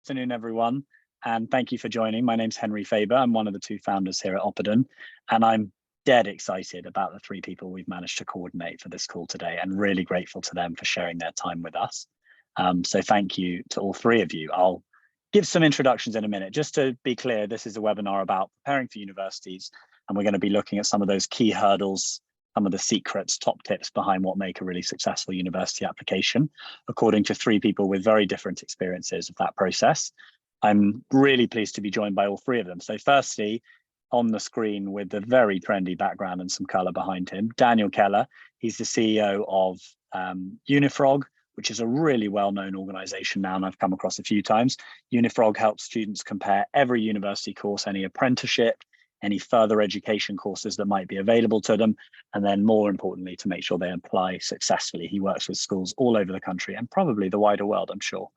afternoon, everyone, and thank you for joining. My name's Henry Faber. I'm one of the two founders here at Oppidan, and I'm dead excited about the three people we've managed to coordinate for this call today, and really grateful to them for sharing their time with us. So thank you to all three of you. I'll give some introductions in a minute. Just to be clear, this is a webinar about preparing for universities, and we're going to be looking at some of those key hurdles, some of the secrets, top tips behind what make a really successful university application, according to three people with very different experiences of that process. I'm really pleased to be joined by all three of them. So firstly, on the screen with a very trendy background and some color behind him, Daniel Keller. He's the CEO of Unifrog, which is a really well-known organization now, and I've come across a few times. Unifrog helps students compare every university course, any apprenticeship, any further education courses that might be available to them, and then more importantly, to make sure they apply successfully. He works with schools all over the country and probably the wider world, I'm sure.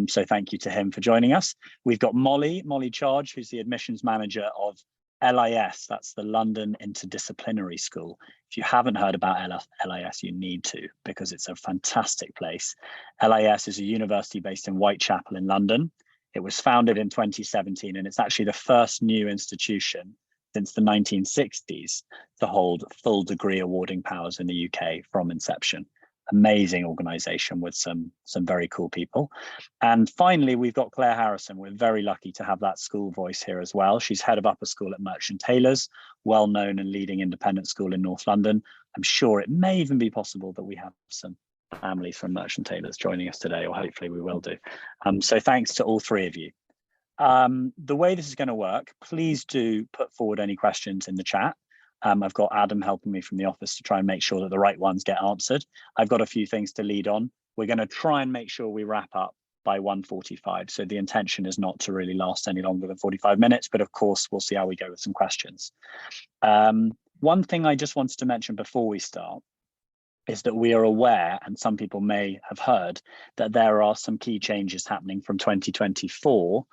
So thank you to him for joining us. We've got Molly Charge, who's the admissions manager of LIS, that's the London Interdisciplinary School. If you haven't heard about LIS, you need to, because it's a fantastic place. LIS is a university based in Whitechapel in London. It was founded in 2017, and it's actually the first new institution since the 1960s to hold full degree awarding powers in the UK from inception. Amazing organization with some very cool people. And finally, we've got Claire Harrison. We're very lucky to have that school voice here as well. She's head of upper school at Merchant Taylors, well-known and leading independent school in North London. I'm sure it may even be possible that we have some families from Merchant Taylors joining us today, or hopefully we will do. So thanks to all three of you. The way this is going to work, please do put forward any questions in the chat. I've got Adam helping me from the office to try and make sure that the right ones get answered. I've got a few things to lead on. We're going to try and make sure we wrap up by 1:45. So the intention is not to really last any longer than 45 minutes, but of course, we'll see how we go with some questions. One thing I just wanted to mention before we start is that we are aware, and some people may have heard, that there are some key changes happening from 2024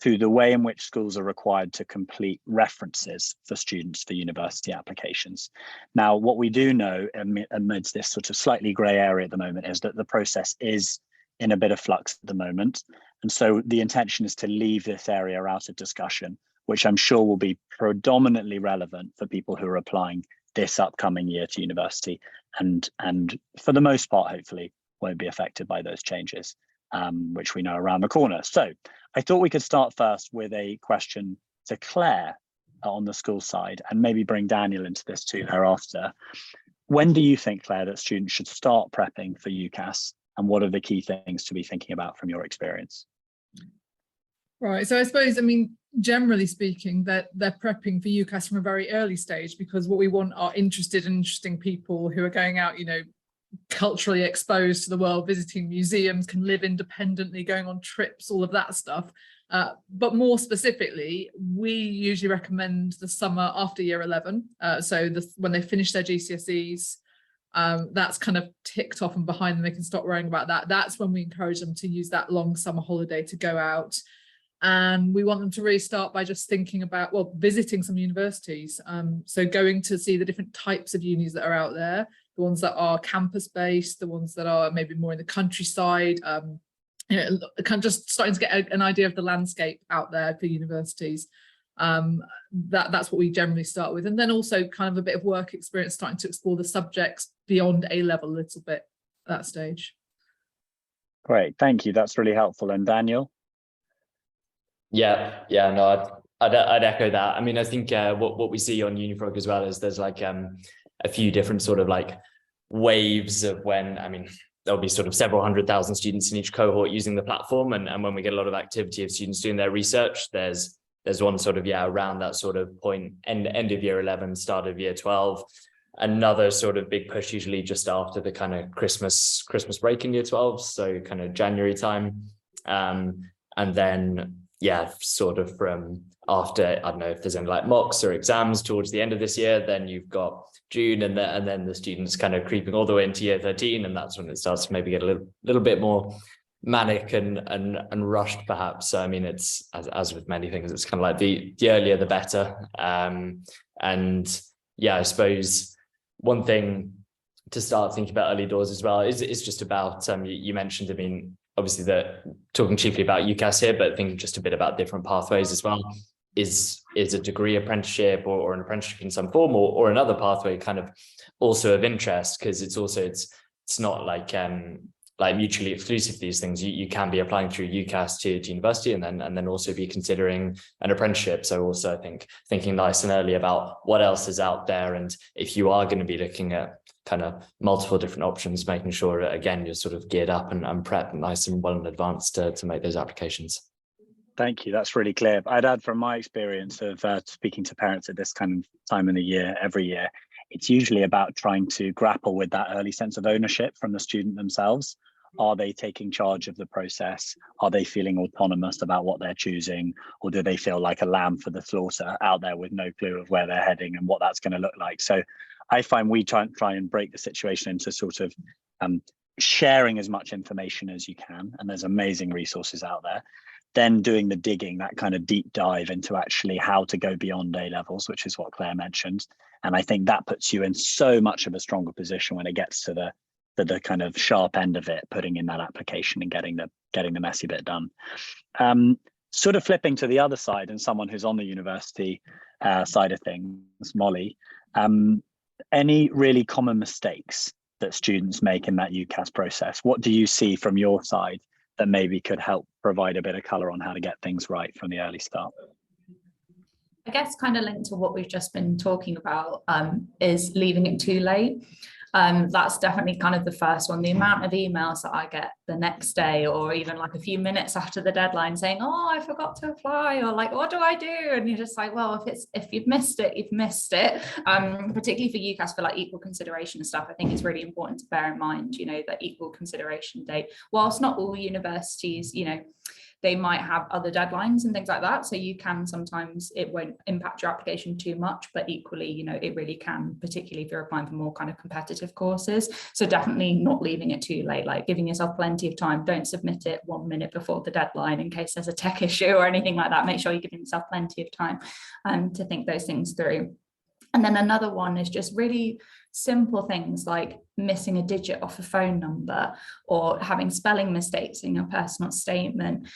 to the way in which schools are required to complete references for students for university applications. Now, what we do know amidst this sort of slightly grey area at the moment is that the process is in a bit of flux at the moment. And so the intention is to leave this area out of discussion, which I'm sure will be predominantly relevant for people who are applying this upcoming year to university, and for the most part, hopefully, won't be affected by those changes, which we know are around the corner. So I thought we could start first with a question to Claire on the school side, and maybe bring Daniel into this too thereafter. When do you think, Claire, that students should start prepping for UCAS, and what are the key things to be thinking about from your experience? Right, so I suppose, generally speaking, that they're prepping for UCAS from a very early stage, because what we want are interested and interesting people who are going out, culturally exposed to the world, visiting museums, can live independently, going on trips, all of that stuff. But more specifically, we usually recommend the summer after year 11. When they finish their GCSEs, that's kind of ticked off and behind them, they can stop worrying about that. That's when we encourage them to use that long summer holiday to go out. And we want them to really start by just thinking about, visiting some universities. So going to see the different types of unis that are out there, the ones that are campus-based, the ones that are maybe more in the countryside, kind of just starting to get an idea of the landscape out there for universities. That's what we generally start with. And then also kind of a bit of work experience, starting to explore the subjects beyond A-level a little bit at that stage. Great, thank you. That's really helpful. And Daniel? Yeah, no, I'd echo that. I think what we see on Unifrog as well is there's like a few different sort of like waves of when, there'll be sort of several 100,000 students in each cohort using the platform. And when we get a lot of activity of students doing their research, there's one sort of, around that sort of point, end of year 11, start of year 12. Another sort of big push usually just after the kind of Christmas break in year 12. So kind of January time. And then, sort of from after, I don't know if there's any like mocks or exams towards the end of this year, then you've got June, and then the students kind of creeping all the way into year 13, and that's when it starts to maybe get a little bit more manic and rushed, perhaps. So it's as with many things, it's kind of like the earlier the better. And I suppose one thing to start thinking about early doors as well is just about, you mentioned, obviously talking chiefly about UCAS here, but thinking just a bit about different pathways as well. Is a degree apprenticeship or an apprenticeship in some form or another pathway kind of also of interest? Because it's not like mutually exclusive, these things. You can be applying through UCAS to university and then also be considering an apprenticeship. So also I think thinking nice and early about what else is out there, and if you are going to be looking at kind of multiple different options, making sure again you're sort of geared up and prepped nice and well in advance to make those applications. Thank you. That's really clear. I'd add from my experience of speaking to parents at this kind of time in the year, every year, it's usually about trying to grapple with that early sense of ownership from the student themselves. Are they taking charge of the process? Are they feeling autonomous about what they're choosing? Or do they feel like a lamb for the slaughter out there with no clue of where they're heading and what that's going to look like? So I find we try and break the situation into sort of sharing as much information as you can. And there's amazing resources out there. Then doing the digging, that kind of deep dive into actually how to go beyond A levels, which is what Claire mentioned. And I think that puts you in so much of a stronger position when it gets to the kind of sharp end of it, putting in that application and getting the messy bit done. Sort of flipping to the other side, and someone who's on the university side of things, Molly, any really common mistakes that students make in that UCAS process? What do you see from your side that maybe could help provide a bit of color on how to get things right from the early start? I guess kind of linked to what we've just been talking about is leaving it too late. That's definitely kind of the first one. The amount of emails that I get the next day or even like a few minutes after the deadline saying, oh, I forgot to apply, or like, what do I do? And you're just like, well, if you've missed it, you've missed it. Particularly for UCAS, for like equal consideration and stuff, I think it's really important to bear in mind, you know, that equal consideration date. Whilst not all universities, you know, they might have other deadlines and things like that. So you can sometimes, it won't impact your application too much, but equally, you know, it really can, particularly if you're applying for more kind of competitive courses. So definitely not leaving it too late, like giving yourself plenty of time. Don't submit it 1 minute before the deadline in case there's a tech issue or anything like that. Make sure you're giving yourself plenty of time to think those things through. And then another one is just really simple things like missing a digit off a phone number or having spelling mistakes in your personal statement,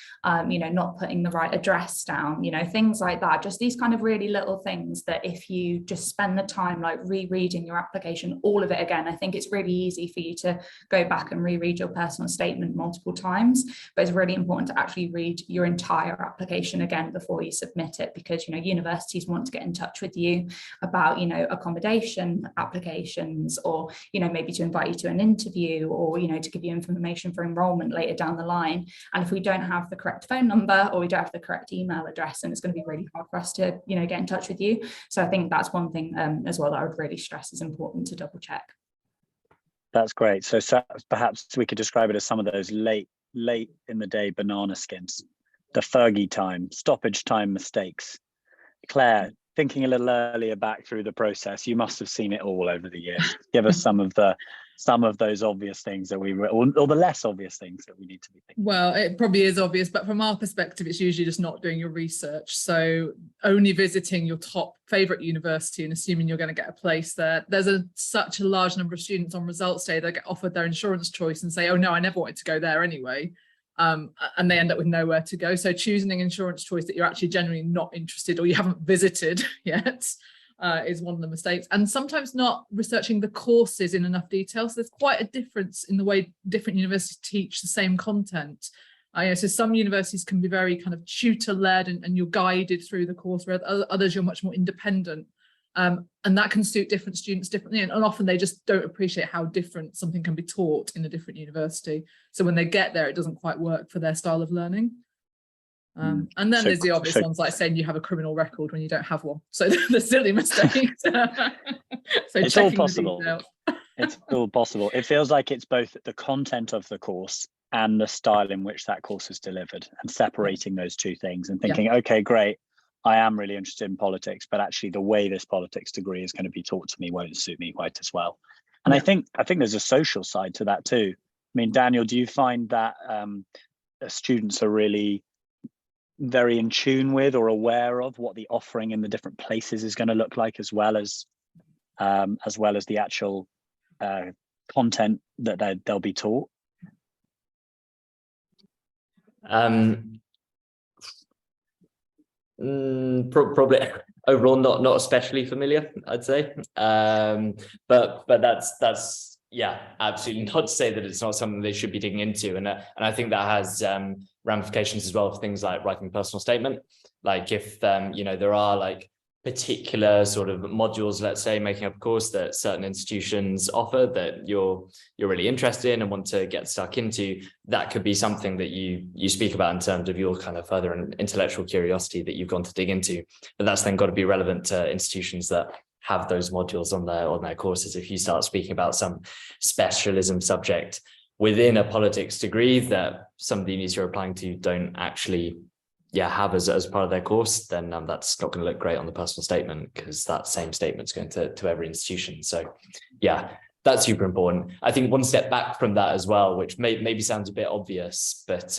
you know, not putting the right address down, you know, things like that. Just these kind of really little things that if you just spend the time like rereading your application, all of it again, I think it's really easy for you to go back and reread your personal statement multiple times, but it's really important to actually read your entire application again before you submit it, because, you know, universities want to get in touch with you about, you know, accommodation applications, or, you know, maybe to invite you to an interview, or, you know, to give you information for enrollment later down the line. And if we don't have the correct phone number or we don't have the correct email address, then it's going to be really hard for us to, you know, get in touch with you. So I think that's one thing as well that I would really stress is important to double check. That's great. So perhaps we could describe it as some of those late in the day banana skins, the Fergie time, stoppage time mistakes. Claire, thinking a little earlier back through the process, you must have seen it all over the years. Give us some of those obvious things that or the less obvious things that we need to be thinking. Well, it probably is obvious, but from our perspective, it's usually just not doing your research. So only visiting your top favorite university and assuming you're going to get a place there. There's such a large number of students on results day that get offered their insurance choice and say, oh no, I never wanted to go there anyway. And they end up with nowhere to go. So choosing an insurance choice that you're actually genuinely not interested or you haven't visited yet is one of the mistakes. And sometimes not researching the courses in enough detail. So there's quite a difference in the way different universities teach the same content. So some universities can be very kind of tutor-led and you're guided through the course, whereas others you're much more independent. And that can suit different students differently, and often they just don't appreciate how different something can be taught in a different university. So when they get there, it doesn't quite work for their style of learning. And then there's the obvious ones, like saying you have a criminal record when you don't have one. So the silly mistakes. So it's all possible. It's all possible. It feels like it's both the content of the course and the style in which that course is delivered, and separating those two things and thinking, okay, great, I am really interested in politics, but actually the way this politics degree is going to be taught to me won't suit me quite as well. And I think there's a social side to that too. I mean, Daniel, do you find that students are really very in tune with or aware of what the offering in the different places is going to look like, as well as the actual content that they'll be taught? Probably overall not especially familiar, I'd say. But that's yeah, absolutely not to say that it's not something they should be digging into, and I think that has ramifications as well for things like writing a personal statement. Like if there are like particular sort of modules, let's say, making up a course that certain institutions offer that you're really interested in and want to get stuck into, that could be something that you speak about in terms of your kind of further intellectual curiosity that you've gone to dig into. But that's then got to be relevant to institutions that have those modules on their courses. If you start speaking about some specialism subject within a politics degree that some of the unis you're applying to don't actually have as part of their course, then that's not going to look great on the personal statement, because that same statement's going to every institution. So yeah, that's super important. I think one step back from that as well, which maybe sounds a bit obvious, but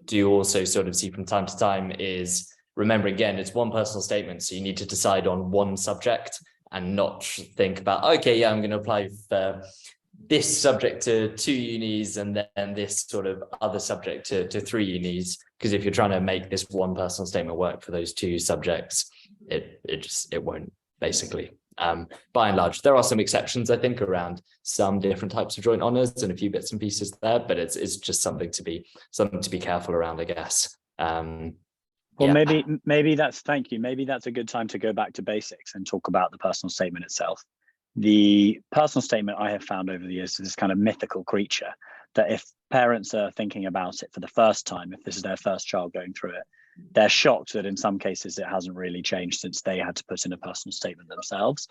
do also sort of see from time to time, is remember, again, it's one personal statement, so you need to decide on one subject and not think about, okay, yeah, I'm going to apply for this subject to 2 unis and then this sort of other subject to 3 unis. Because if you're trying to make this one personal statement work for those 2 subjects, it won't, basically. By and large, there are some exceptions, I think, around some different types of joint honours and a few bits and pieces there, but it's just something to be careful around, I guess. Well, maybe that's, thank you. Maybe that's a good time to go back to basics and talk about the personal statement itself. The personal statement, I have found over the years, is this kind of mythical creature that if parents are thinking about it for the first time, if this is their first child going through it, they're shocked that in some cases it hasn't really changed since they had to put in a personal statement themselves.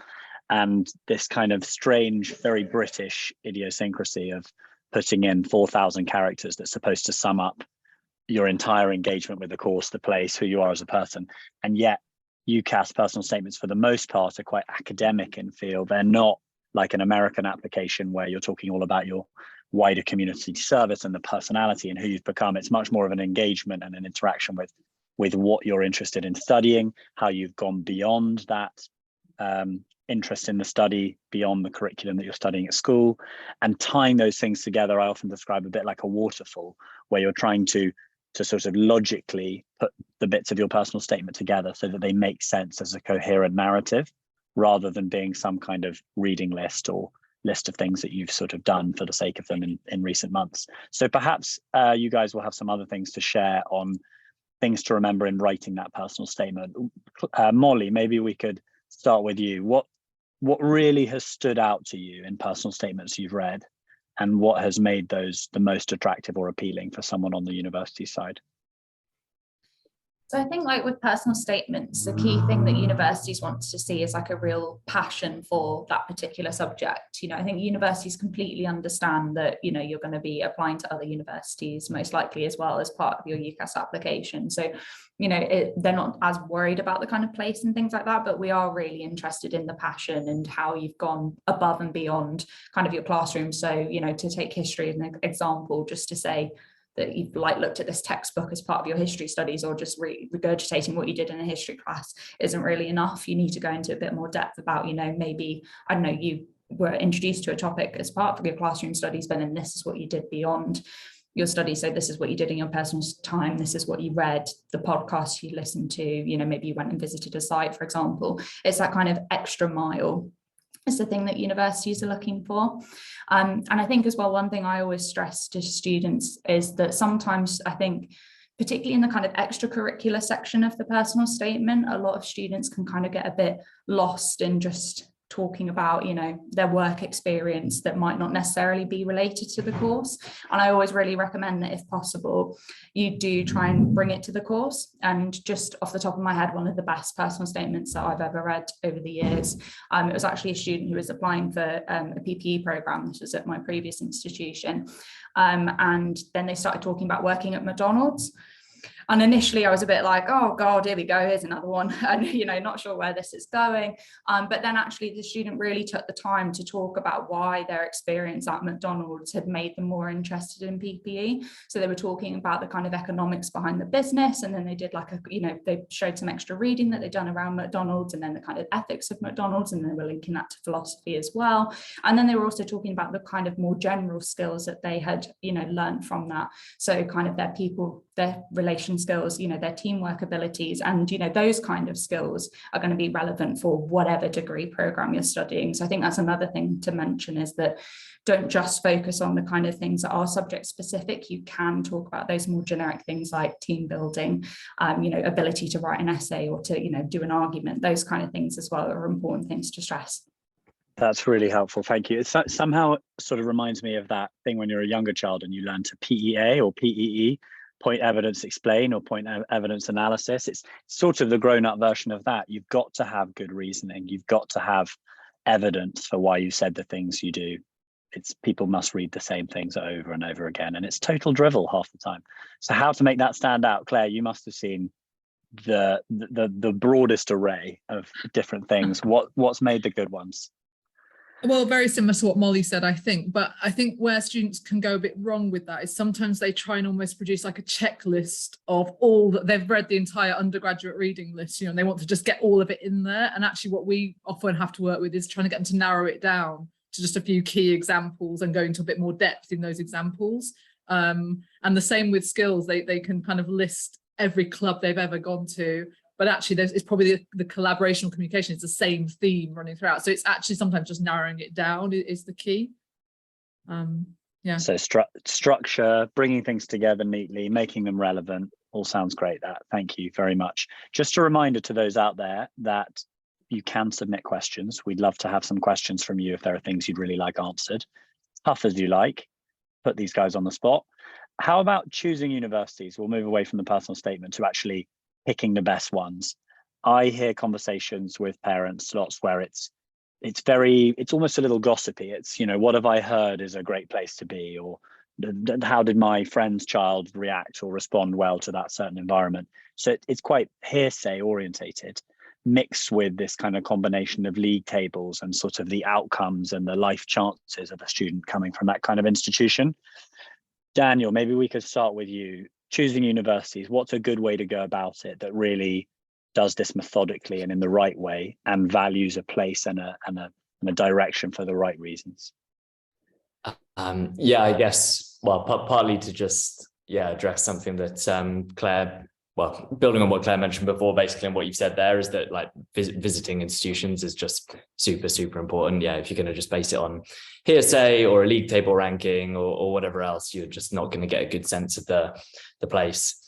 And this kind of strange, very British idiosyncrasy of putting in 4,000 characters that's supposed to sum up your entire engagement with the course, the place, who you are as a person. And yet UCAS personal statements for the most part are quite academic in feel. They're not like an American application where you're talking all about your wider community service and the personality and who you've become. It's much more of an engagement and an interaction with what you're interested in studying, how you've gone beyond that interest in the study, beyond the curriculum that you're studying at school, and tying those things together. I often describe a bit like a waterfall, where you're trying to sort of logically put the bits of your personal statement together so that they make sense as a coherent narrative, rather than being some kind of reading list or list of things that you've sort of done for the sake of them in recent months. So perhaps you guys will have some other things to share on things to remember in writing that personal statement. Molly, maybe we could start with you. What really has stood out to you in personal statements you've read, and what has made those the most attractive or appealing for someone on the university side? So I think, like with personal statements, the key thing that universities want to see is like a real passion for that particular subject. I think universities completely understand that, you're going to be applying to other universities most likely as well as part of your UCAS application. So, they're not as worried about the kind of place and things like that, but we are really interested in the passion and how you've gone above and beyond kind of your classroom. So, to take history as an example, just to say that you've looked at this textbook as part of your history studies, or just regurgitating what you did in a history class isn't really enough. You need to go into a bit more depth about, maybe, I don't know, you were introduced to a topic as part of your classroom studies, but then this is what you did beyond your studies. So this is what you did in your personal time. This is what you read, the podcast you listened to, maybe you went and visited a site, for example. It's that kind of extra mile is the thing that universities are looking for. And I think as well, one thing I always stress to students is that sometimes I think, particularly in the kind of extracurricular section of the personal statement, a lot of students can kind of get a bit lost in just talking about, their work experience that might not necessarily be related to the course. And I always really recommend that if possible, you do try and bring it to the course. And just off the top of my head, one of the best personal statements that I've ever read over the years, it was actually a student who was applying for a PPE program. This was at my previous institution. And then they started talking about working at McDonald's. And initially I was a bit like, oh God, here we go, here's another one. And, you know, not sure where this is going. But then actually the student really took the time to talk about why their experience at McDonald's had made them more interested in PPE. So they were talking about the kind of economics behind the business. And then they did like they showed some extra reading that they'd done around McDonald's, and then the kind of ethics of McDonald's, and they were linking that to philosophy as well. And then they were also talking about the kind of more general skills that they had, you know, learned from that. So kind of their relation skills, you know, their teamwork abilities, and, you know, those kind of skills are going to be relevant for whatever degree program you're studying. So I think that's another thing to mention, is that don't just focus on the kind of things that are subject specific. You can talk about those more generic things like team building, you know, ability to write an essay or to, you know, do an argument. Those kind of things as well are important things to stress. That's really helpful. Thank you. It somehow sort of reminds me of that thing when you're a younger child and you learn to PEA or PEE, point evidence explain, or point evidence analysis. It's sort of the grown-up version of that. You've got to have good reasoning. You've got to have evidence for why you said the things you do. It's people must read the same things over and over again, and it's total drivel half the time. So how to make that stand out? Claire, you must have seen the broadest array of different things. What's made the good ones? Well, very similar to what Molly said, I think. But I think where students can go a bit wrong with that is sometimes they try and almost produce like a checklist of all that they've read, the entire undergraduate reading list, you know, and they want to just get all of it in there. And actually what we often have to work with is trying to get them to narrow it down to just a few key examples and go into a bit more depth in those examples. And the same with skills. They can kind of list every club they've ever gone to, but actually it's probably the collaboration or communication is the same theme running throughout. So it's actually sometimes just narrowing it down is the key. Yeah. So structure, bringing things together neatly, making them relevant, all sounds great. Thank you very much. Just a reminder to those out there that you can submit questions. We'd love to have some questions from you if there are things you'd really like answered. Tough as you like, put these guys on the spot. How about choosing universities? We'll move away from the personal statement to actually picking the best ones. I hear conversations with parents lots where it's almost a little gossipy. It's, you know, what have I heard is a great place to be, or how did my friend's child react or respond well to that certain environment? So it's quite hearsay orientated, mixed with this kind of combination of league tables and sort of the outcomes and the life chances of a student coming from that kind of institution. Daniel, maybe we could start with you. Choosing universities, what's a good way to go about it that really does this methodically and in the right way and values a place and a direction for the right reasons? Yeah, I guess, well, partly to just, address something that Claire, well, building on what Claire mentioned before, basically, and what you've said there is that like visiting institutions is just super, super important. Yeah, if you're going to just base it on hearsay or a league table ranking or whatever else, you're just not going to get a good sense of the place.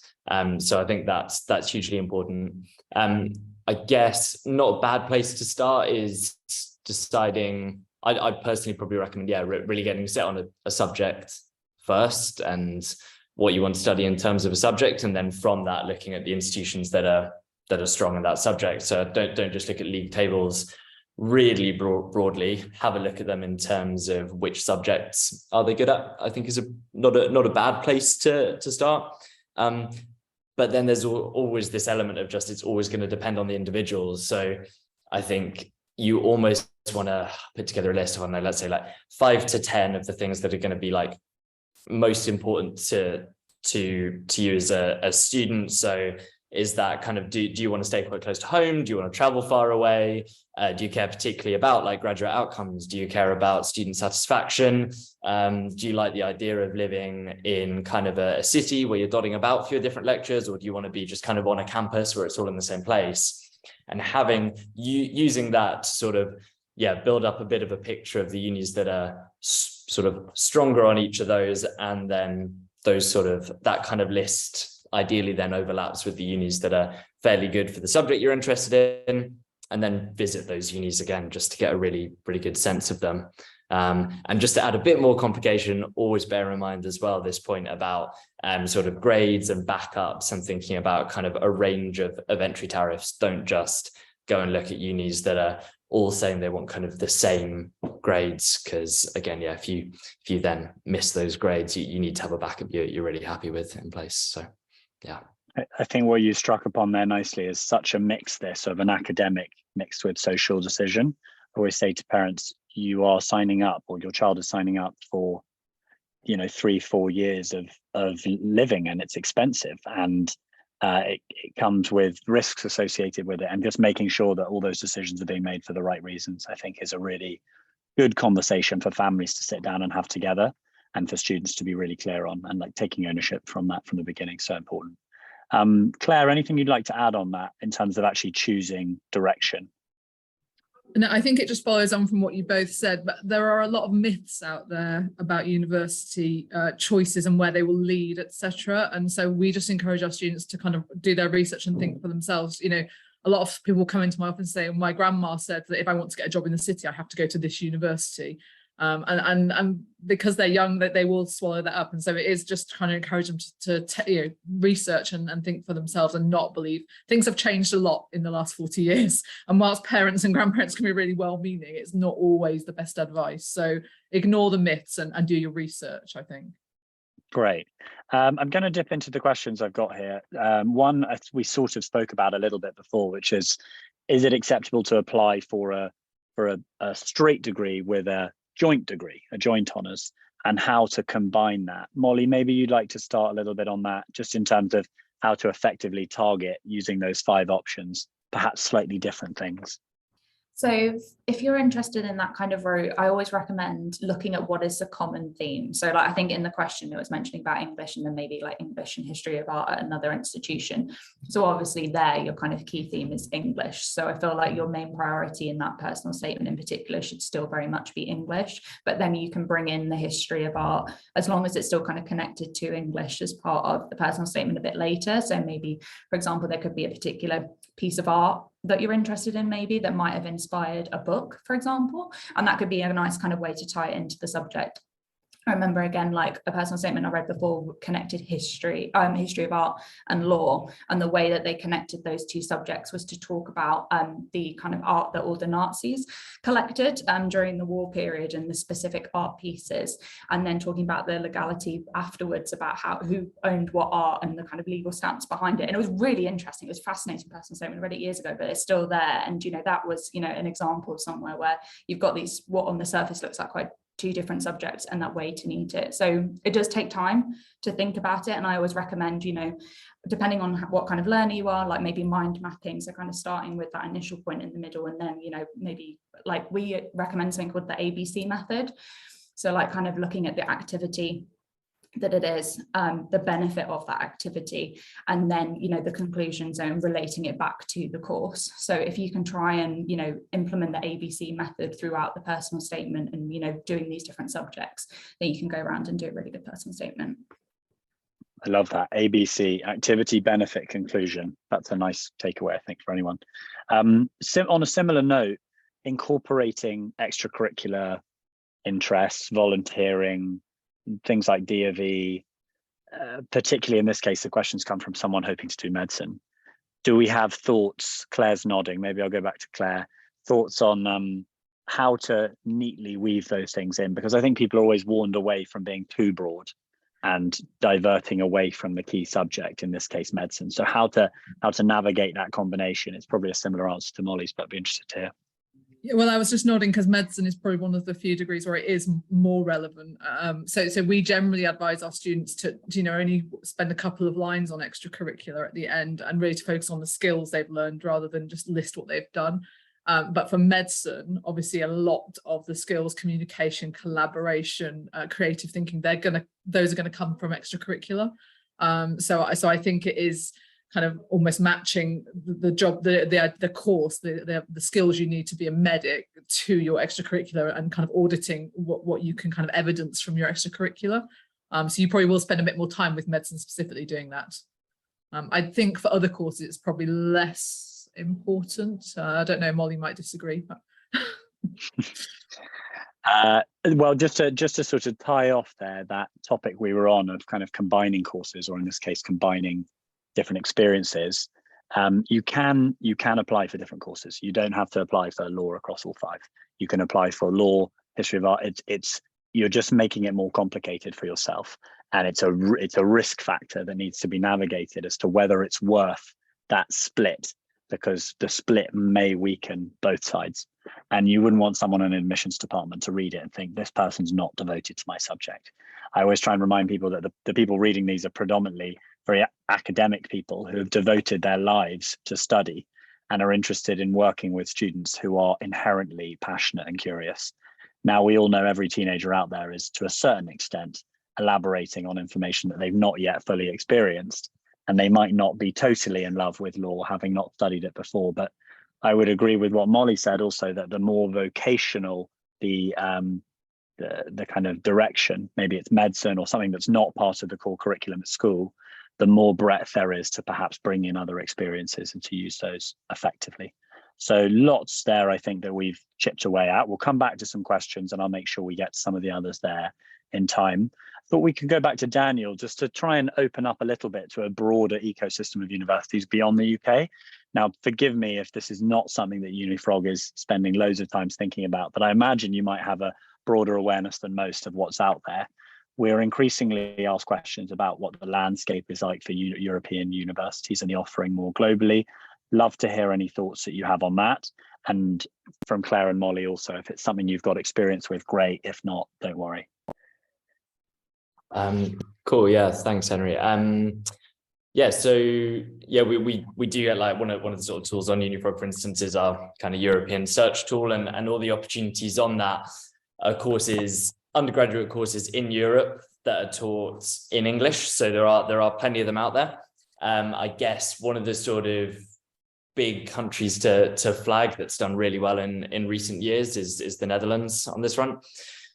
So I think that's hugely important. I guess not a bad place to start is deciding. I'd personally probably recommend, really getting set on a subject first and what you want to study in terms of a subject, and then from that looking at the institutions that are strong in that subject. So don't just look at league tables really broadly. Have a look at them in terms of which subjects are they good at. I think is not a bad place to start. But then there's always this element of just it's always going to depend on the individuals. So I think you almost want to put together a list of, let's say like 5 to 10 of the things that are going to be like most important to you as a student. So is that kind of, do you want to stay quite close to home? Do you want to travel far away? Do you care particularly about like graduate outcomes? Do you care about student satisfaction? Do you like the idea of living in kind of a city where you're dotting about for your different lectures, or do you want to be just kind of on a campus where it's all in the same place? And using that to sort of, build up a bit of a picture of the unis that are sort of stronger on each of those, and then those sort of, that kind of list ideally then overlaps with the unis that are fairly good for the subject you're interested in, and then visit those unis again just to get a really, really good sense of them. And just to add a bit more complication, always bear in mind as well this point about sort of grades and backups and thinking about kind of a range of entry tariffs. Don't just go and look at unis that are all saying they want kind of the same grades, because again, if you then miss those grades, you need to have a backup you're really happy with in place. So I think what you struck upon there nicely is such a mix, this of an academic mixed with social decision. I always say to parents, you are signing up, or your child is signing up for, 3-4 years of living, and it's expensive, and it comes with risks associated with it, and just making sure that all those decisions are being made for the right reasons, I think, is a really good conversation for families to sit down and have together, and for students to be really clear on, and like taking ownership from that from the beginning. So important. Claire, anything you'd like to add on that in terms of actually choosing direction? No, I think it just follows on from what you both said, but there are a lot of myths out there about university choices and where they will lead, etc. And so we just encourage our students to kind of do their research and think for themselves. A lot of people come into my office and say, my grandma said that if I want to get a job in the city, I have to go to this university. And because they're young, that they will swallow that up. And so it is just trying to encourage them to research and think for themselves, and not believe. Things have changed a lot in the last 40 years. And whilst parents and grandparents can be really well-meaning, it's not always the best advice. So ignore the myths and do your research, I think. Great. I'm going to dip into the questions I've got here. One we sort of spoke about a little bit before, which is it acceptable to apply for a straight degree with a joint degree, a joint honours, and how to combine that? Molly, maybe you'd like to start a little bit on that, just in terms of how to effectively target using those 5 options, perhaps slightly different things. So if you're interested in that kind of route, I always recommend looking at what is the common theme. So like, I think in the question it was mentioning about English, and then maybe like English and history of art at another institution. So obviously there, your kind of key theme is English. So I feel like your main priority in that personal statement in particular should still very much be English, but then you can bring in the history of art as long as it's still kind of connected to English as part of the personal statement a bit later. So maybe, for example, there could be a particular piece of art that you're interested in, maybe that might have inspired a book, for example, and that could be a nice kind of way to tie it into the subject. I remember again, like a personal statement I read before connected history of art and law, and the way that they connected those two subjects was to talk about the kind of art that all the Nazis collected during the war period, and the specific art pieces, and then talking about the legality afterwards about who owned what art and the kind of legal stance behind it. And it was really interesting. It was a fascinating personal statement. I read it years ago, but it's still there. And that was an example of somewhere where you've got these, what on the surface looks like quite 2 different subjects, and that way to meet it. So it does take time to think about it, and I always recommend, depending on what kind of learner you are, like maybe mind mapping, so kind of starting with that initial point in the middle, and then maybe like we recommend something called the ABC method. So like kind of looking at the activity that it is, the benefit of that activity, and then the conclusion zone, relating it back to the course. So if you can try and implement the ABC method throughout the personal statement, and doing these different subjects, then you can go around and do a really good personal statement. I love that. ABC, activity, benefit, conclusion. That's a nice takeaway, I think, for anyone. On a similar note, incorporating extracurricular interests, volunteering, things like D&V, particularly in this case, the questions come from someone hoping to do medicine. Do we have thoughts? Claire's nodding. Maybe I'll go back to Claire. Thoughts on how to neatly weave those things in, because I think people are always warned away from being too broad and diverting away from the key subject, in this case, medicine. So how to navigate that combination? It's probably a similar answer to Molly's, but I'd be interested to hear. Yeah, well, I was just nodding because medicine is probably one of the few degrees where it is more relevant. So we generally advise our students to only spend a couple of lines on extracurricular at the end, and really to focus on the skills they've learned rather than just list what they've done. But for medicine, obviously a lot of the skills, communication, collaboration, creative thinking, those are going to come from extracurricular. So I think it is kind of almost matching the job, the course, the skills you need to be a medic to your extracurricular, and kind of auditing what you can kind of evidence from your extracurricular. So you probably will spend a bit more time with medicine specifically doing that. I think for other courses, it's probably less important. I don't know, Molly might disagree, but. Well, just to sort of tie off there, that topic we were on of kind of combining courses, or in this case, combining different experiences, you can apply for different courses. You don't have to apply for law across all 5. You can apply for law, history of art. You're just making it more complicated for yourself. And it's a risk factor that needs to be navigated as to whether it's worth that split, because the split may weaken both sides. And you wouldn't want someone in an admissions department to read it and think this person's not devoted to my subject. I always try and remind people that the people reading these are predominantly very academic people who have devoted their lives to study and are interested in working with students who are inherently passionate and curious. Now, we all know every teenager out there is, to a certain extent, elaborating on information that they've not yet fully experienced, and they might not be totally in love with law, having not studied it before. But I would agree with what Molly said also, that the more vocational the kind of direction, maybe it's medicine or something that's not part of the core curriculum at school, the more breadth there is to perhaps bring in other experiences and to use those effectively. So lots there, I think, that we've chipped away at. We'll come back to some questions and I'll make sure we get to some of the others there in time. But we can go back to Daniel just to try and open up a little bit to a broader ecosystem of universities beyond the UK. Now, forgive me if this is not something that UniFrog is spending loads of time thinking about, but I imagine you might have a broader awareness than most of what's out there. We're increasingly asked questions about what the landscape is like for European universities and the offering more globally. Love to hear any thoughts that you have on that. And from Claire and Molly also, if it's something you've got experience with, great. If not, don't worry. Cool. Yeah. Thanks, Henry. Yeah. So yeah, we do get like one of the sort of tools on UniFrog, for instance, is our kind of European search tool, and all the opportunities on that are courses, undergraduate courses in Europe that are taught in English. So there are plenty of them out there. I guess one of the sort of big countries to flag that's done really well in recent years is the Netherlands on this front.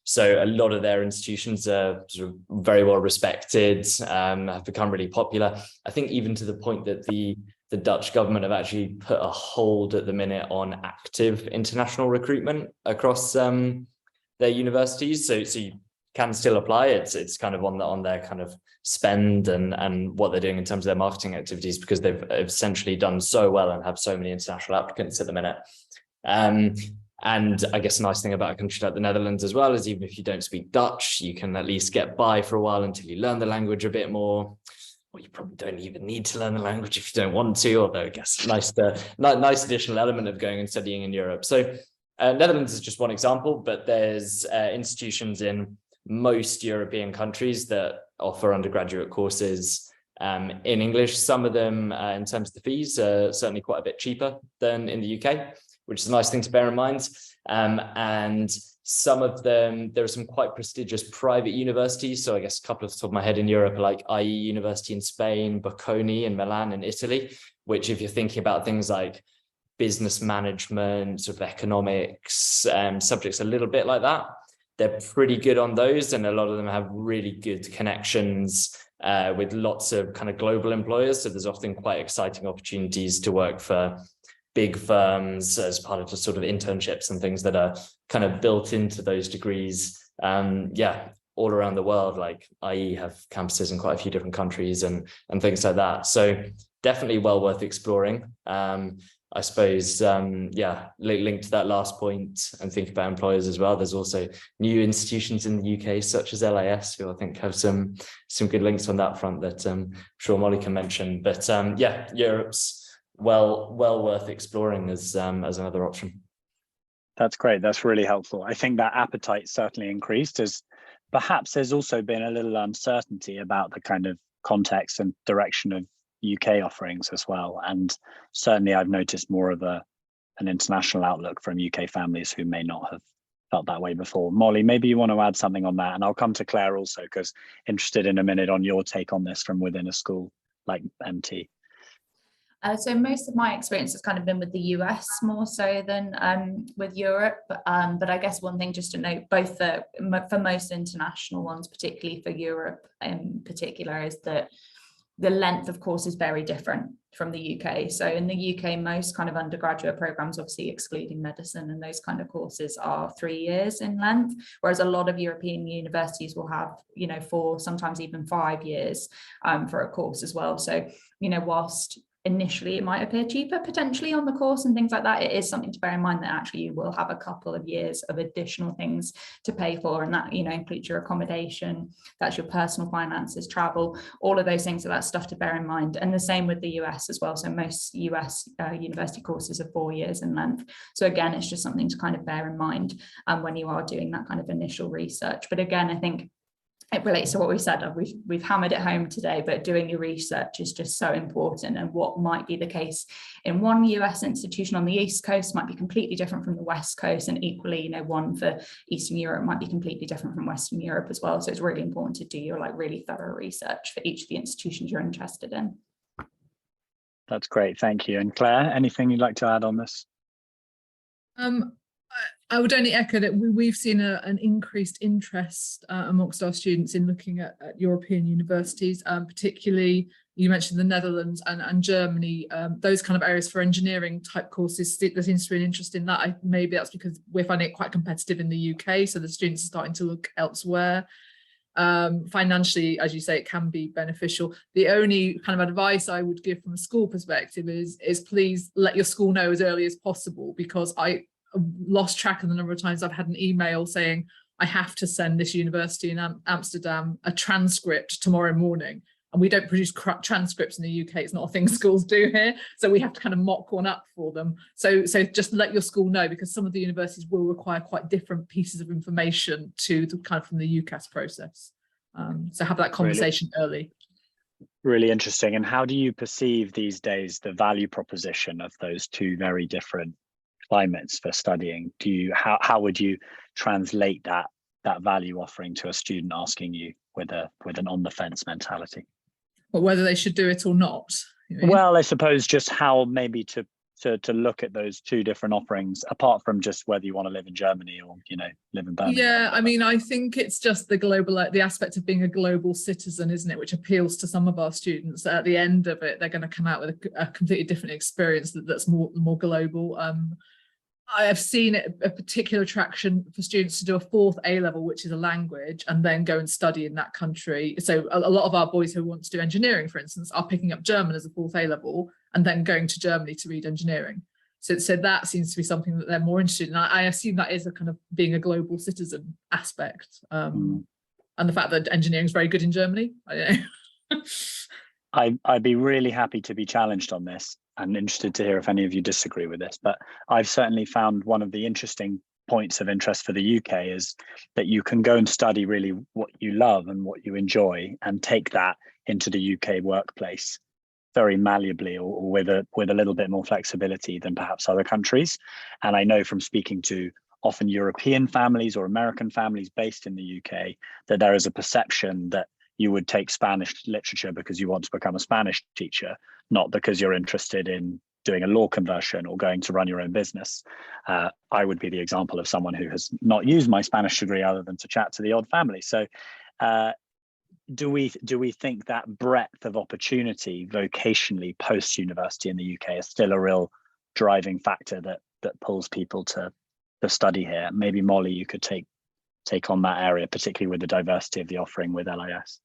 So a lot of their institutions are sort of very well respected, have become really popular. I think even to the point that the Dutch government have actually put a hold at the minute on active international recruitment across their universities. So you can still apply. It's kind of on their kind of spend and what they're doing in terms of their marketing activities, because they've essentially done so well and have so many international applicants at the minute. And I guess a nice thing about a country like the Netherlands as well is even if you don't speak Dutch, you can at least get by for a while until you learn the language a bit more. Well, you probably don't even need to learn the language if you don't want to, although I guess nice additional element of going and studying in Europe. So Netherlands is just one example, but there's institutions in most European countries that offer undergraduate courses in English. Some of them, in terms of the fees, are certainly quite a bit cheaper than in the UK, which is a nice thing to bear in mind. And some of them, there are some quite prestigious private universities. So I guess a couple off the top of my head in Europe are like IE University in Spain, Bocconi in Milan in Italy, which if you're thinking about things like business management, sort of economics, subjects a little bit like that, they're pretty good on those. And a lot of them have really good connections with lots of kind of global employers. So there's often quite exciting opportunities to work for big firms as part of the sort of internships and things that are kind of built into those degrees. Yeah, all around the world, like IE have campuses in quite a few different countries and things like that. So definitely well worth exploring. I suppose, yeah, linked to that last point and think about employers as well. There's also new institutions in the UK, such as LIS, who I think have some good links on that front that I'm sure Molly can mention. But yeah, Europe's well worth exploring as another option. That's great. That's really helpful. I think that appetite certainly increased, as perhaps there's also been a little uncertainty about the kind of context and direction of UK offerings as well. And certainly I've noticed more of an international outlook from UK families who may not have felt that way before. Molly, maybe you want to add something on that, and I'll come to Claire also, because interested in a minute on your take on this from within a school like MT. So most of my experience has kind of been with the US more so than with Europe. But I guess one thing just to note, both for most international ones, particularly for Europe in particular, is that the length of course is very different from the UK. So in the UK, most kind of undergraduate programs, obviously excluding medicine and those kind of courses, are 3 years in length, whereas a lot of European universities will have, 4, sometimes even 5 years for a course as well. So, whilst initially it might appear cheaper potentially on the course and things like that, it is something to bear in mind that actually you will have a couple of years of additional things to pay for, and that, you know, includes your accommodation, that's your personal finances, travel, all of those things. So that's stuff to bear in mind. And the same with the US as well. So most US university courses are 4 years in length. So again, it's just something to kind of bear in mind when you are doing that kind of initial research. But again, I think it relates to what we said. We've hammered it home today, but doing your research is just so important. And what might be the case in one US institution on the East Coast might be completely different from the West Coast. And equally, you know, one for Eastern Europe might be completely different from Western Europe as well. So it's really important to do your like really thorough research for each of the institutions you're interested in. That's great. Thank you. And Claire, anything you'd like to add on this? I would only echo that we've seen an increased interest amongst our students in looking at European universities, particularly you mentioned the Netherlands and Germany, those kind of areas for engineering type courses. There seems to be an interest in that. Maybe that's because we're finding it quite competitive in the UK, so the students are starting to look elsewhere. Financially, as you say, it can be beneficial. The only kind of advice I would give from a school perspective is please let your school know as early as possible, because I lost track of the number of times I've had an email saying I have to send this university in Amsterdam a transcript tomorrow morning, and we don't produce transcripts in the UK. It's not a thing schools do here, so we have to kind of mock one up for them. So just let your school know, because some of the universities will require quite different pieces of information to the kind of from the UCAS process. So have that conversation early. Really interesting. And how do you perceive these days the value proposition of those two very different climates for studying? How would you translate that value offering to a student asking you with an on the fence mentality? But whether they should do it or not. Well, I suppose just how maybe to look at those two different offerings, apart from just whether you want to live in Germany or, you know, live in Birmingham. Yeah, I mean, I think it's just the aspect of being a global citizen, isn't it, which appeals to some of our students. At the end of it, they're going to come out with a completely different experience that's more global. I have seen a particular attraction for students to do a 4th A-level, which is a language, and then go and study in that country. So a lot of our boys who want to do engineering, for instance, are picking up German as a 4th A-level and then going to Germany to read engineering. So that seems to be something that they're more interested in. I assume that is a kind of being a global citizen aspect. And the fact that engineering is very good in Germany, I don't know. I'd be really happy to be challenged on this, and interested to hear if any of you disagree with this, but I've certainly found one of the interesting points of interest for the UK is that you can go and study really what you love and what you enjoy and take that into the UK workplace very malleably, or with a little bit more flexibility than perhaps other countries. And I know from speaking to often European families or American families based in the UK that there is a perception that you would take Spanish literature because you want to become a Spanish teacher, not because you're interested in doing a law conversion or going to run your own business. I would be the example of someone who has not used my Spanish degree other than to chat to the odd family. So do we think that breadth of opportunity vocationally post-university in the UK is still a real driving factor that pulls people to study here? Maybe Molly, you could take on that area, particularly with the diversity of the offering with LIS.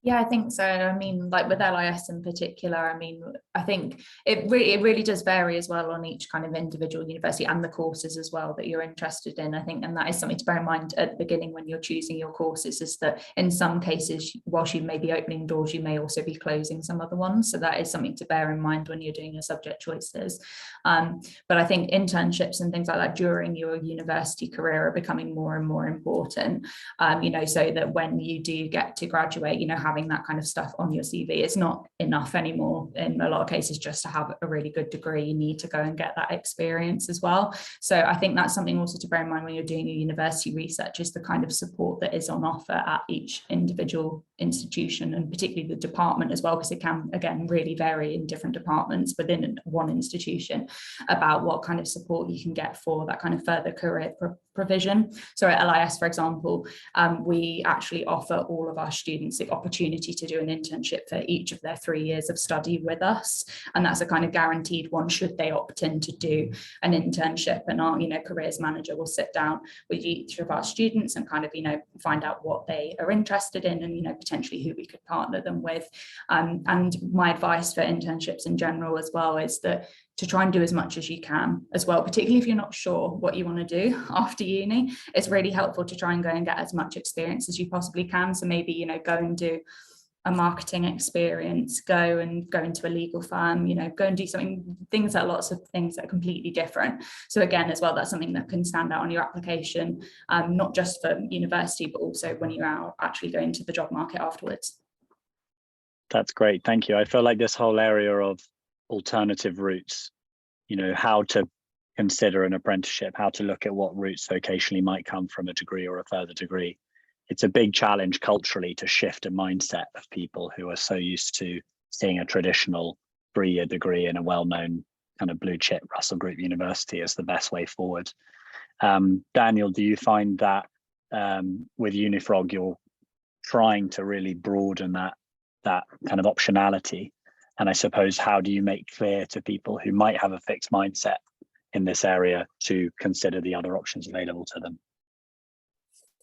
Yeah, I think so. I mean, like with LIS in particular, I mean, I think it really does vary as well on each kind of individual university and the courses as well that you're interested in, I think. And that is something to bear in mind at the beginning when you're choosing your courses, is that in some cases, whilst you may be opening doors, you may also be closing some other ones. So that is something to bear in mind when you're doing your subject choices. But I think internships and things like that during your university career are becoming more and more important, you know, so that when you do get to graduate, you know, having that kind of stuff on your CV, it's not enough anymore in a lot of cases just to have a really good degree. You need to go and get that experience as well. So I think that's something also to bear in mind when you're doing your university research, is the kind of support that is on offer at each individual institution, and particularly the department as well, because it can again really vary in different departments within one institution about what kind of support you can get for that kind of further career provision. So at LIS, for example, we actually offer all of our students the opportunity to do an internship for each of their 3 years of study with us, and that's a kind of guaranteed one should they opt in to do an internship. And our, you know, careers manager will sit down with each of our students and kind of, you know, find out what they are interested in, and, you know, potentially who we could partner them with. And my advice for internships in general as well is that to try and do as much as you can as well, particularly if you're not sure what you want to do after uni. It's really helpful to try and go and get as much experience as you possibly can. So maybe, you know, go and do a marketing experience, go into a legal firm, you know, go and do things that lots of things that are completely different. So again, as well, that's something that can stand out on your application, not just for university, but also when you're out actually going to the job market afterwards. That's great. Thank you. I feel like this whole area of alternative routes, you know, how to consider an apprenticeship, how to look at what routes vocationally might come from a degree or a further degree. It's a big challenge culturally to shift a mindset of people who are so used to seeing a traditional 3-year degree in a well-known kind of blue chip Russell Group university as the best way forward. Daniel, do you find that with Unifrog, you're trying to really broaden that kind of optionality? And I suppose, how do you make clear to people who might have a fixed mindset in this area to consider the other options available to them?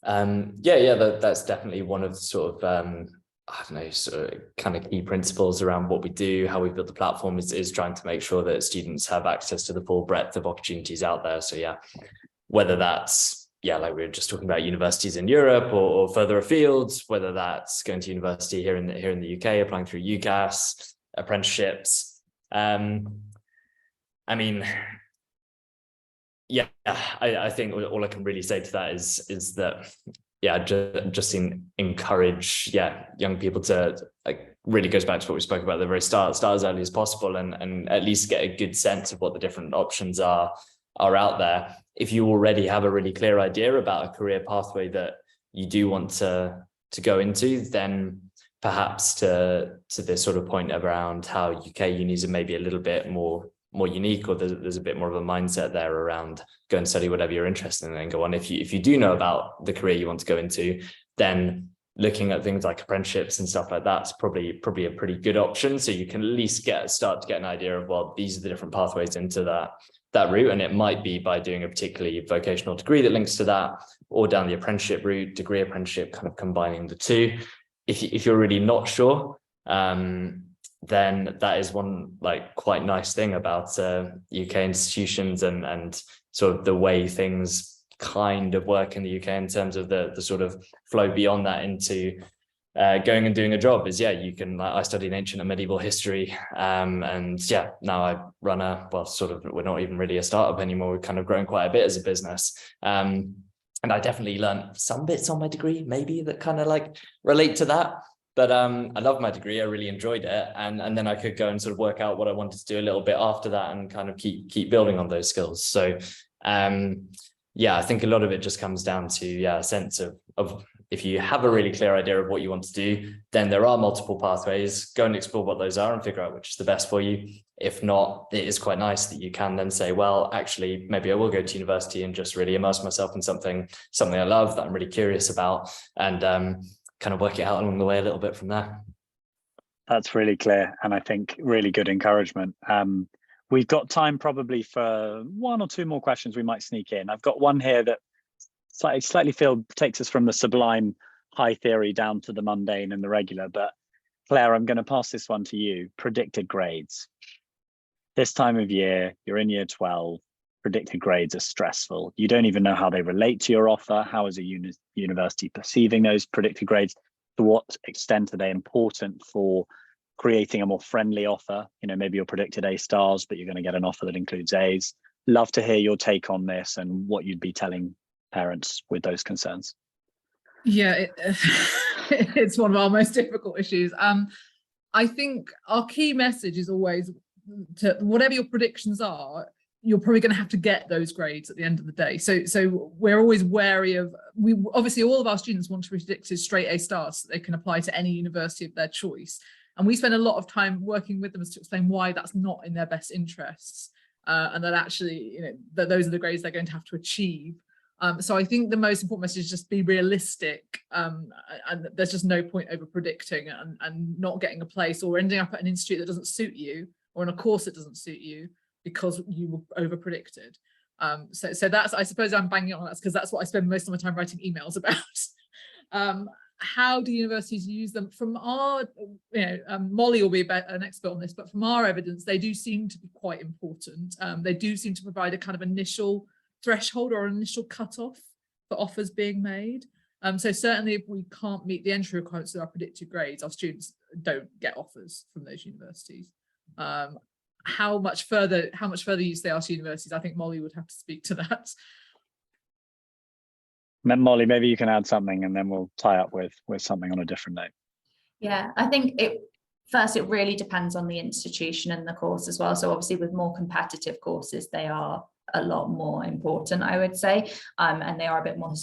That's definitely one of the sort of I don't know, sort of kind of key principles around what we do, how we build the platform is trying to make sure that students have access to the full breadth of opportunities out there. So yeah, whether that's like we were just talking about universities in Europe or further afield, whether that's going to university here in the UK, applying through UCAS, apprenticeships. I think all I can really say to that is that just encourage young people to, like, really goes back to what we spoke about at the very start as early as possible and at least get a good sense of what the different options are out there. If you already have a really clear idea about a career pathway that you do want to go into, then perhaps to this sort of point around how UK unis are maybe a little bit more unique, or there's a bit more of a mindset there around go and study whatever you're interested in and go on. If you do know about the career you want to go into, then looking at things like apprenticeships and stuff like that's probably a pretty good option. So you can at least start to get an idea of, well, these are the different pathways into that route. And it might be by doing a particularly vocational degree that links to that, or down the apprenticeship route, degree apprenticeship, kind of combining the two. If you're really not sure, then that is one quite nice thing about UK institutions and sort of the way things kind of work in the UK in terms of the sort of flow beyond that into going and doing a job is, you can, I studied ancient and medieval history, and now I run we're not even really a startup anymore. We've kind of grown quite a bit as a business. And I definitely learned some bits on my degree, maybe that kind of relate to that. But I love my degree. I really enjoyed it. And then I could go and sort of work out what I wanted to do a little bit after that and kind of keep building on those skills. So I think a lot of it just comes down to a sense of if you have a really clear idea of what you want to do, then there are multiple pathways. Go and explore what those are and figure out which is the best for you. If not, it is quite nice that you can then say, well, actually, maybe I will go to university and just really immerse myself in something I love, that I'm really curious about, and kind of work it out along the way a little bit from there. That's really clear, and I think really good encouragement. We've got time probably for one or two more questions we might sneak in. I've got one here that slightly takes us from the sublime high theory down to the mundane and the regular. But Claire, I'm going to pass this one to you. Predicted grades. This time of year, you're in year 12. Predicted grades are stressful. You don't even know how they relate to your offer. How is a university perceiving those predicted grades? To what extent are they important for creating a more friendly offer? You know, maybe you're predicted A stars, but you're going to get an offer that includes A's. Love to hear your take on this and what you'd be telling parents with those concerns. Yeah, it's one of our most difficult issues. I think our key message is always to whatever your predictions are, you're probably going to have to get those grades at the end of the day. So we're always wary of, obviously all of our students want to be predicted straight A stars so they can apply to any university of their choice. And we spend a lot of time working with them as to explain why that's not in their best interests, and that actually, that those are the grades they're going to have to achieve. So I think the most important message is just be realistic, and there's just no point over predicting and not getting a place or ending up at an institute that doesn't suit you or in a course that doesn't suit you because you were over predicted. So that's, I suppose I'm banging on that because that's what I spend most of my time writing emails about. how do universities use them? From our, Molly will be an expert on this, but from our evidence, they do seem to be quite important. They do seem to provide a kind of initial threshold or initial cutoff for offers being made. So certainly if we can't meet the entry requirements of our predicted grades, our students don't get offers from those universities. How much further use they ask universities, I think Molly would have to speak to that. Molly, maybe you can add something and then we'll tie up with something on a different note. Yeah, I think it really depends on the institution and the course as well. So obviously with more competitive courses, they are a lot more important, I would say, and they are a bit more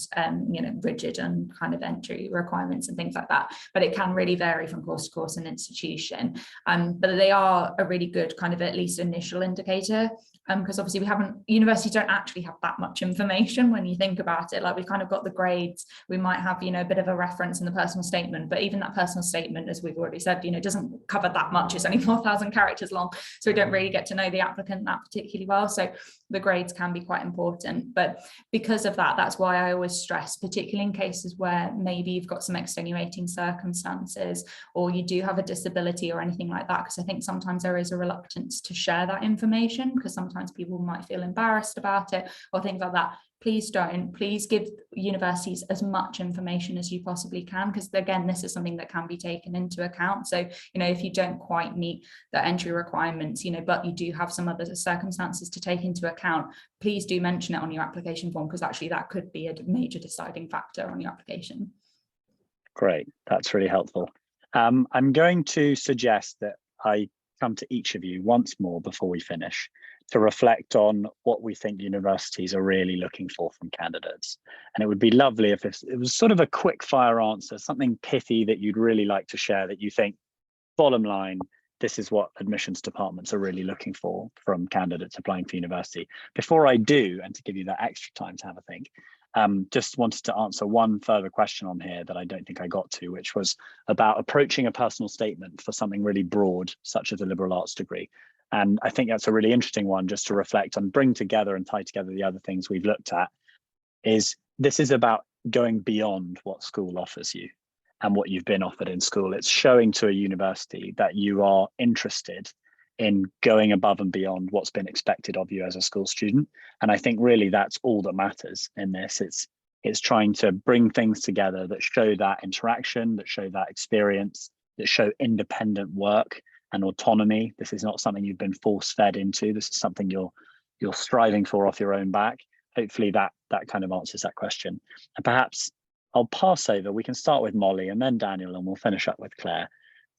rigid and kind of entry requirements and things like that, but it can really vary from course to course and institution, but they are a really good kind of at least initial indicator, because obviously universities don't actually have that much information when you think about it. Like, we've kind of got the grades, we might have a bit of a reference in the personal statement, but even that personal statement, as we've already said, doesn't cover that much. It's only 4,000 characters long, so we don't really get to know the applicant that particularly well. So the grades can be quite important, but because of that, that's why I always stress, particularly in cases where maybe you've got some extenuating circumstances or you do have a disability or anything like that, because I think sometimes there is a reluctance to share that information because sometimes people might feel embarrassed about it or things like that. Please give universities as much information as you possibly can, because again, this is something that can be taken into account. So, if you don't quite meet the entry requirements, but you do have some other circumstances to take into account, please do mention it on your application form, because actually that could be a major deciding factor on your application. Great, that's really helpful. I'm going to suggest that I come to each of you once more before we finish to reflect on what we think universities are really looking for from candidates. And it would be lovely if it was sort of a quick fire answer, something pithy that you'd really like to share that you think, bottom line, this is what admissions departments are really looking for from candidates applying for university. Before I do, and to give you that extra time to have a think, just wanted to answer one further question on here that I don't think I got to, which was about approaching a personal statement for something really broad, such as a liberal arts degree. And I think that's a really interesting one just to reflect on, bring together and tie together the other things we've looked at. This is about going beyond what school offers you and what you've been offered in school. It's showing to a university that you are interested in going above and beyond what's been expected of you as a school student. And I think really that's all that matters in this. It's trying to bring things together that show that interaction, that show that experience, that show independent work and autonomy. This is not something you've been force-fed into. This is something you're striving for off your own back. Hopefully that kind of answers that question. And perhaps I'll pass over. We can start with Molly and then Daniel, and we'll finish up with Claire.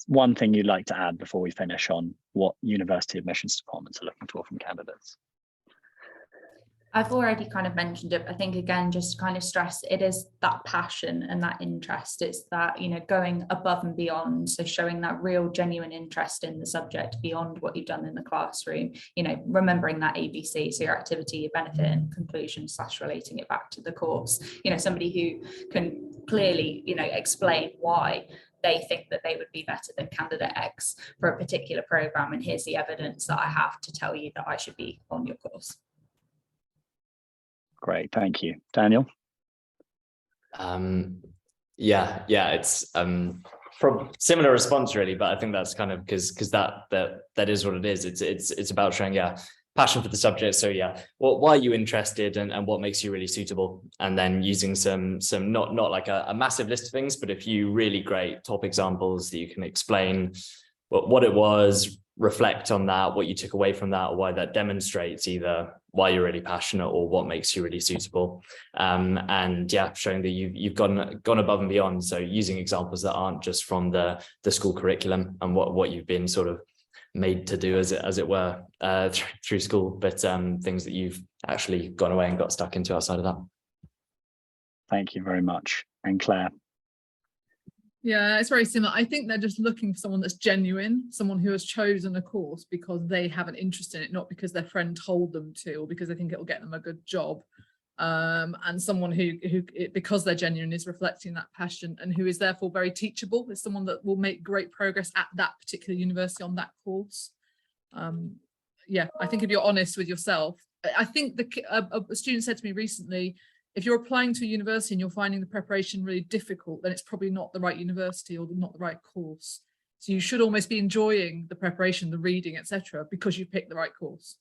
One thing you'd like to add before we finish on what university admissions departments are looking for from candidates? I've already kind of mentioned it. I think, again, just kind of stress, it is that passion and that interest. It's that, going above and beyond. So showing that real genuine interest in the subject beyond what you've done in the classroom, remembering that ABC, so your activity, your benefit and conclusion / relating it back to the course, somebody who can clearly, explain why they think that they would be better than candidate X for a particular program. And here's the evidence that I have to tell you that I should be on your course. Great, thank you. Daniel? Yeah, it's from similar response really, but I think that's kind of because that is what it is. It's about showing passion for the subject. So why are you interested and what makes you really suitable, and then using some not like a massive list of things, but a few really great top examples that you can explain what it was, reflect on that, what you took away from that, or why that demonstrates either why you're really passionate or what makes you really suitable. And showing that you've gone above and beyond. So using examples that aren't just from the school curriculum and what you've been sort of made to do as it were through school, but things that you've actually gone away and got stuck into outside of that. Thank you very much. And Claire? Yeah, it's very similar. I think they're just looking for someone that's genuine, someone who has chosen a course because they have an interest in it, not because their friend told them to or because they think it'll get them a good job. And someone who because they're genuine, is reflecting that passion and who is therefore very teachable, is someone that will make great progress at that particular university on that course. I think if you're honest with yourself, I think a student said to me recently, If you're applying to a university and you're finding the preparation really difficult, then it's probably not the right university or not the right course. So you should almost be enjoying the preparation, the reading, etc., because you picked the right course.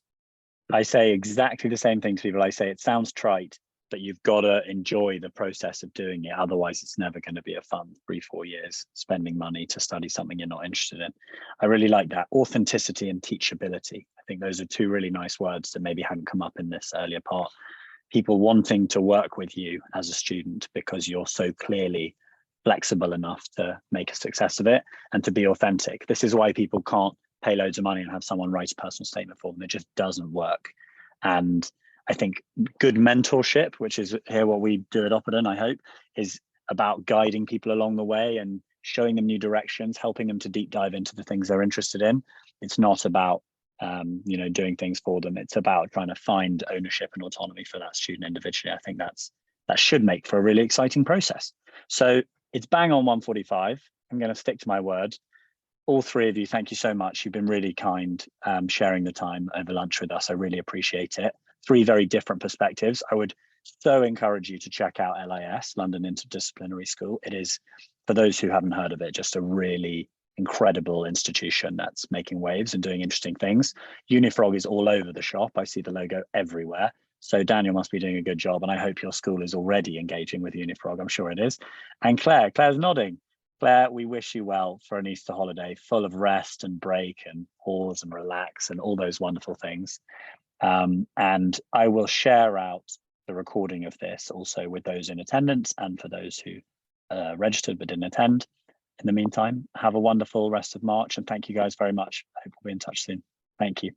I say exactly the same thing to people. I say it sounds trite, but you've got to enjoy the process of doing it. Otherwise, it's never going to be a fun 3-4 years spending money to study something you're not interested in. I really like that. Authenticity and teachability. I think those are two really nice words that maybe hadn't come up in this earlier part. People wanting to work with you as a student because you're so clearly flexible enough to make a success of it and to be authentic. This is why people can't pay loads of money and have someone write a personal statement for them. It just doesn't work. And I think good mentorship, which is here what we do at Oppidum, I hope, is about guiding people along the way and showing them new directions, helping them to deep dive into the things they're interested in. It's not about doing things for them. It's about trying to find ownership and autonomy for that student individually. I think that should make for a really exciting process. So it's bang on 1:45. I'm going to stick to my word. All three of you, thank you so much. You've been really kind, sharing the time over lunch with us. I really appreciate it. 3 very different perspectives. I would so encourage you to check out LIS, London Interdisciplinary School. It is, for those who haven't heard of it, just a really incredible institution that's making waves and doing interesting things. Unifrog is all over the shop. I see the logo everywhere. So Daniel must be doing a good job, and I hope your school is already engaging with Unifrog. I'm sure it is. And Claire's nodding. Claire, we wish you well for an Easter holiday full of rest and break and pause and relax and all those wonderful things. And I will share out the recording of this also with those in attendance and for those who registered but didn't attend. In the meantime, have a wonderful rest of March, and thank you guys very much. I hope we'll be in touch soon. Thank you.